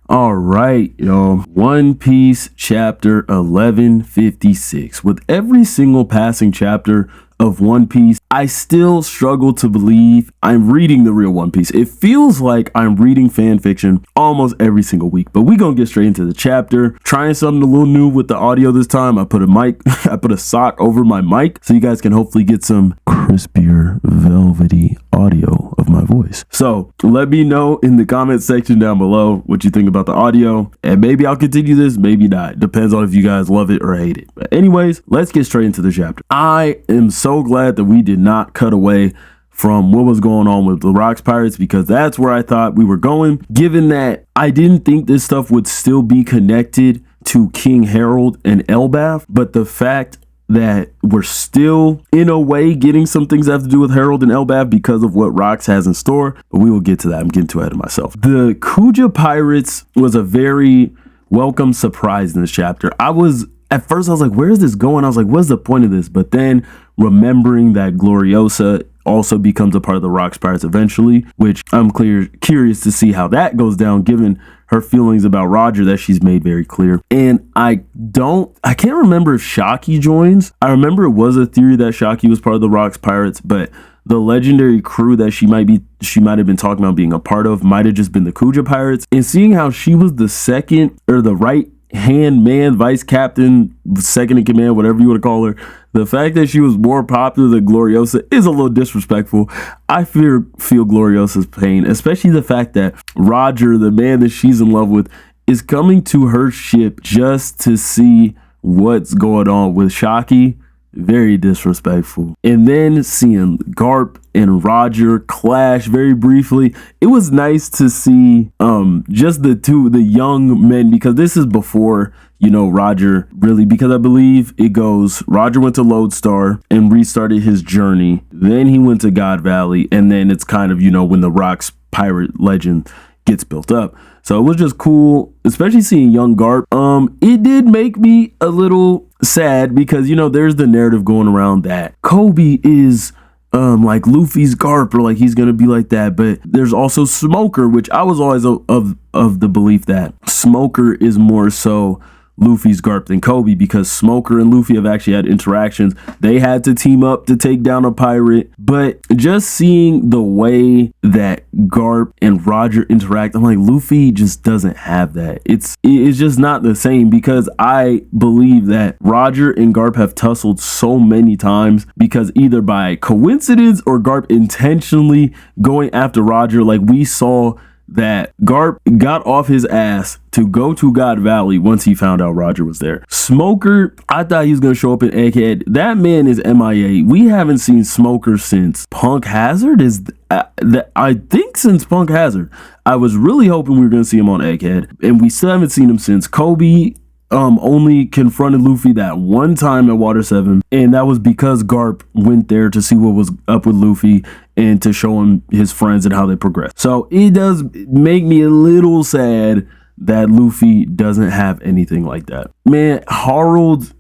All right, One Piece chapter 1156. With every single passing chapter of One Piece, I still struggle to believe I'm reading the real One Piece. It feels like I'm reading fan fiction almost every single week, but we gonna get straight into the chapter. Trying something a little new with the audio this time. I put a sock over my mic so you guys can hopefully get some crispier, velvety audio of my voice. So let me know in the comment section down below what you think about the audio, and maybe I'll continue this, maybe not. Depends on if you guys love it or hate it. But anyways, let's get straight into the chapter. I am so glad that we did not cut away from what was going on with the Rocks Pirates, because that's where I thought we were going, given that I didn't think this stuff would still be connected to King Harald and Elbaf, but the fact that we're still in a way getting some things that have to do with Harald and Elbaf because of what Rocks has in store, but we will get to that. I'm getting too ahead of myself. The Kuja Pirates was a very welcome surprise in this chapter. At first I was like, where's this going? I was like, what's the point of this? But then remembering that Gloriosa also becomes a part of the Rocks Pirates eventually, which I'm curious to see how that goes down, given her feelings about Roger that she's made very clear. And I can't remember if Shaki joins. I remember it was a theory that Shaki was part of the Rocks Pirates, but the legendary crew that she might have been talking about being a part of might have just been the Kuja Pirates. And seeing how she was the second, or the right hand man, vice captain, second in command, whatever you want to call her, the fact that she was more popular than Gloriosa is a little disrespectful. I feel Gloriosa's pain, especially the fact that Roger, the man that she's in love with, is coming to her ship just to see what's going on with Shaki. Very disrespectful. And then seeing Garp and Roger clash very briefly, it was nice to see just the young men, because this is before Roger really, because I believe it goes Roger went to Lodestar and restarted his journey, then he went to God Valley, and then it's kind of when the Rocks pirate legend gets built up. So it was just cool, especially seeing young Garp. It did make me a little sad because there's the narrative going around that Kobe is like Luffy's Garp, or like he's gonna be like that, but there's also Smoker, which I was always of the belief that Smoker is more so Luffy's Garp than Kobe, because Smoker and Luffy have actually had interactions. They had to team up to take down a pirate, but just seeing the way that Garp and Roger interact, I'm like, Luffy just doesn't have that. It's just not the same, because I believe that Roger and Garp have tussled so many times, because either by coincidence or Garp intentionally going after Roger. Like we saw that Garp got off his ass to go to God Valley once he found out Roger was there. Smoker, I thought he was going to show up in Egghead. That man is MIA. We haven't seen Smoker since Punk Hazard. I think since Punk Hazard. I was really hoping we were going to see him on Egghead, and we still haven't seen him since. Kobe only confronted Luffy that one time at Water 7, and that was because Garp went there to see what was up with Luffy and to show him his friends and how they progressed. So it does make me a little sad that Luffy doesn't have anything like that. Man, Harald,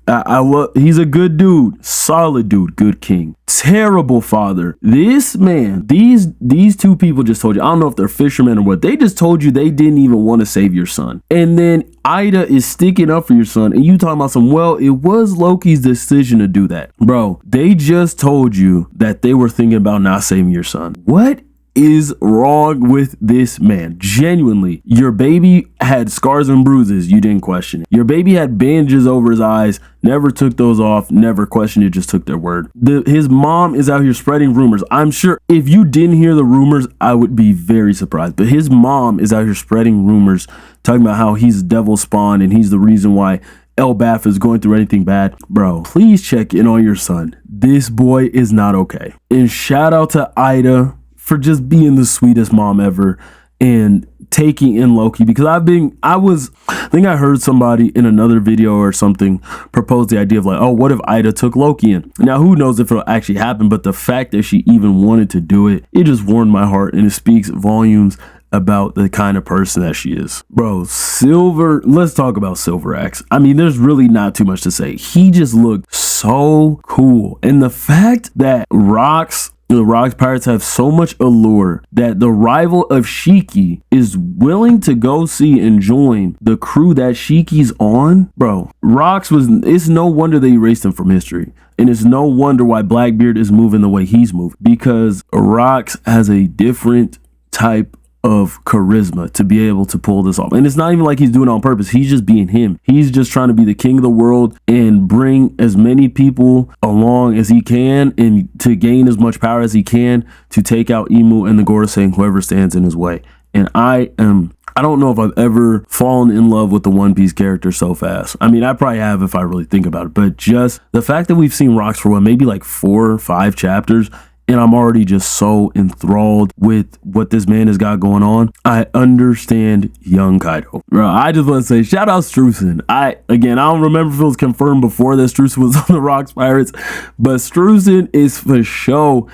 he's a good dude, solid dude, good king, terrible father. This man, these two people just told you, I don't know if they're fishermen or what, they just told you they didn't even want to save your son. And then Ida is sticking up for your son, and you talking about it was Loki's decision to do that. Bro, they just told you that they were thinking about not saving your son. What is wrong with this man? Genuinely, your baby had scars and bruises, you didn't question it. Your baby had bandages over his eyes, never took those off, never questioned it, just took their word. His mom is out here spreading rumors. I'm sure if you didn't hear the rumors, I would be very surprised, but his mom is out here spreading rumors, talking about how he's devil spawn and he's the reason why Elbaf is going through anything bad. Bro, please check in on your son. This boy is not okay. And shout out to Ida for just being the sweetest mom ever and taking in Loki, because I think I heard somebody in another video or something propose the idea of like, oh, what if Ida took Loki in? Now, who knows if it'll actually happen, but the fact that she even wanted to do it, it just warmed my heart, and it speaks volumes about the kind of person that she is. Bro, let's talk about Silver Axe. I mean, there's really not too much to say. He just looked so cool. And the fact that Rocks the Rocks Pirates have so much allure that the rival of Shiki is willing to go see and join the crew that Shiki's on. Bro, it's no wonder they erased him from history. And it's no wonder why Blackbeard is moving the way he's moving, because Rocks has a different type of charisma to be able to pull this off. And it's not even like he's doing it on purpose. He's just being him. He's just trying to be the king of the world and bring as many people along as he can and to gain as much power as he can to take out Emu and the Gorosei and whoever stands in his way. And I don't know if I've ever fallen in love with the One Piece character so fast. I mean, I probably have if I really think about it, but just the fact that we've seen Rocks for maybe like 4 or 5 chapters, and I'm already just so enthralled with what this man has got going on. I understand young Kaido. Bro, I just want to say, shout out Struzan. I don't remember if it was confirmed before that Struzan was on the Rocks Pirates, but Struzan is for sure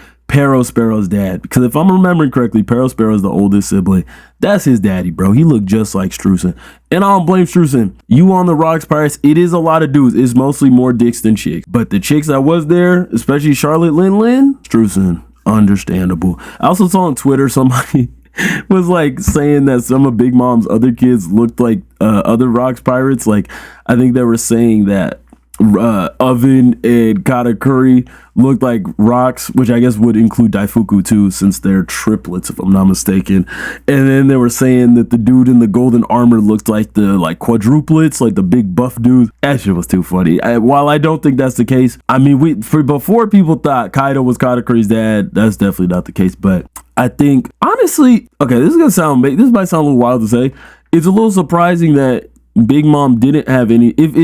Sparrow's dad. Because if I'm remembering correctly, Sparrow is the oldest sibling. That's his daddy, bro. He looked just like Struzan. And I don't blame Struzan. You on the Rocks Pirates, it is a lot of dudes. It's mostly more dicks than chicks. But the chicks that was there, especially Charlotte Lin, Struzan, understandable. I also saw on Twitter somebody was like saying that some of Big Mom's other kids looked like other Rocks Pirates. Like, I think they were saying that Oven and Katakuri looked like Rocks, which I guess would include Daifuku too, since they're triplets if I'm not mistaken. And then they were saying that the dude in the golden armor looked like the quadruplets, like the big buff dude. That shit was too funny. While I don't think that's the case, I mean, before people thought Kaido was Katakuri's dad, that's definitely not the case. But I think honestly, okay, this might sound a little wild to say. It's a little surprising that Big Mom didn't have any. If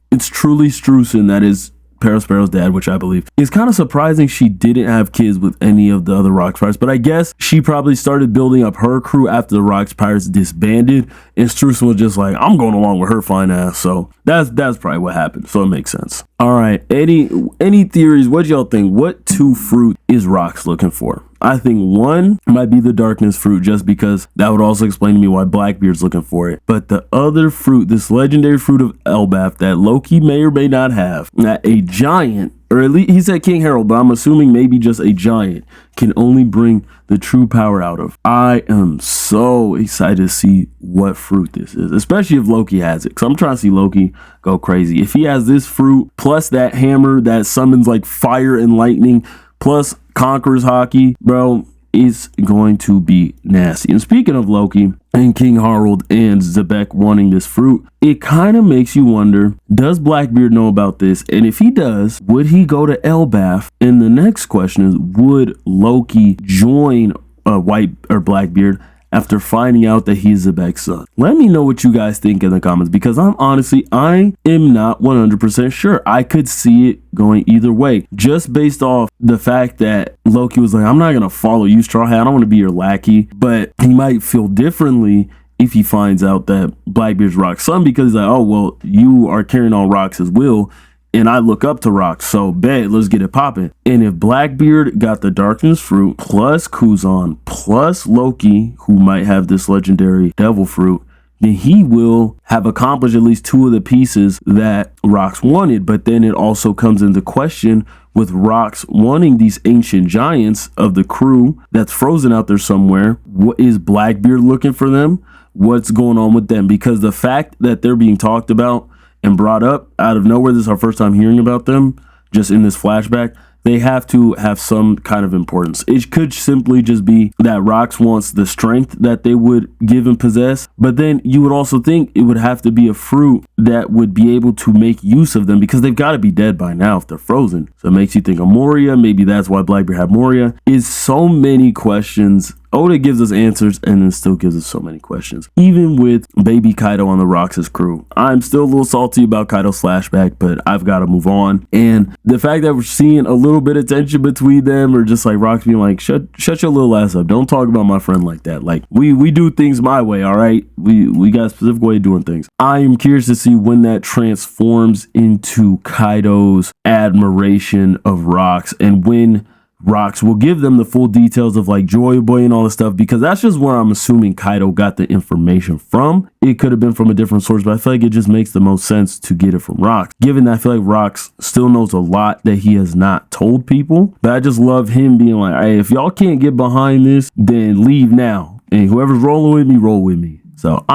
it's truly Struzan that is Sparrow's dad, which I believe, it's kind of surprising she didn't have kids with any of the other Rocks Pirates. But I guess she probably started building up her crew after the Rocks Pirates disbanded, and Struzan was just like, I'm going along with her fine ass. So that's probably what happened. So it makes sense. All right, any theories? What y'all think? What 2 fruit is Rocks looking for? I think 1 might be the darkness fruit, just because that would also explain to me why Blackbeard's looking for it. But the other fruit, this legendary fruit of Elbaf that Loki may or may not have, that a giant, or at least he said King Harald, but I'm assuming maybe just a giant, can only bring the true power out of. I am so excited to see what fruit this is, especially if Loki has it, because I'm trying to see Loki go crazy. If he has this fruit, plus that hammer that summons like fire and lightning, plus Conqueror's Hockey, bro, is going to be nasty. And speaking of Loki and King Harald and Zebek wanting this fruit, it kind of makes you wonder, does Blackbeard know about this? And if he does, would he go to Elbaf? And the next question is, would Loki join White or Blackbeard after finding out that he's Zebek's son? Let me know what you guys think in the comments, because I am not 100% sure. I could see it going either way, just based off the fact that Loki was like, I'm not gonna follow you, Straw Hat, I don't want to be your lackey. But he might feel differently if he finds out that Blackbeard's Rock's son, because he's like, oh well, you are carrying on Rock's will, and I look up to Rock, so bet, let's get it popping. And if Blackbeard got the darkness fruit, plus Kuzan, plus Loki, who might have this legendary devil fruit, then he will have accomplished at least 2 of the pieces that Rocks wanted. But then it also comes into question with Rocks wanting these ancient giants of the crew that's frozen out there somewhere. What is Blackbeard looking for them? What's going on with them? Because the fact that they're being talked about and brought up out of nowhere, this is our first time hearing about them, just in this flashback, they have to have some kind of importance. It could simply just be that Rocks wants the strength that they would give and possess, but then you would also think it would have to be a fruit that would be able to make use of them, because they've got to be dead by now if they're frozen. So it makes you think of Moria. Maybe that's why Blackbeard had Moria. Is so many questions. Oda gives us answers and then still gives us so many questions. Even with baby Kaido on the Rocks' crew, I'm still a little salty about Kaido's flashback, but I've got to move on. And the fact that we're seeing a little bit of tension between them, or just like Rocks being like, shut your little ass up. Don't talk about my friend like that. Like, we do things my way, all right? We got a specific way of doing things. I am curious to see when that transforms into Kaido's admiration of Rocks, and when Rocks will give them the full details of like Joy Boy and all this stuff, because that's just where I'm assuming Kaido got the information from. It could have been from a different source, but I feel like it just makes the most sense to get it from Rocks, given that I feel like Rocks still knows a lot that he has not told people. But I just love him being like, hey, if y'all can't get behind this, then leave now. And whoever's rolling with me, roll with me. So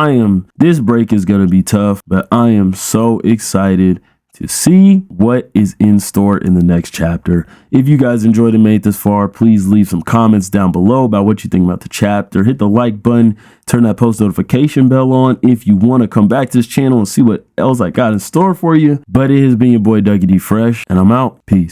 this break is going to be tough, but I am so excited to see what is in store in the next chapter. If you guys enjoyed and made it this far, please leave some comments down below about what you think about the chapter. Hit the like button, turn that post notification bell on if you want to come back to this channel and see what else I got in store for you. But it has been your boy Dougie D Fresh, and I'm out. Peace.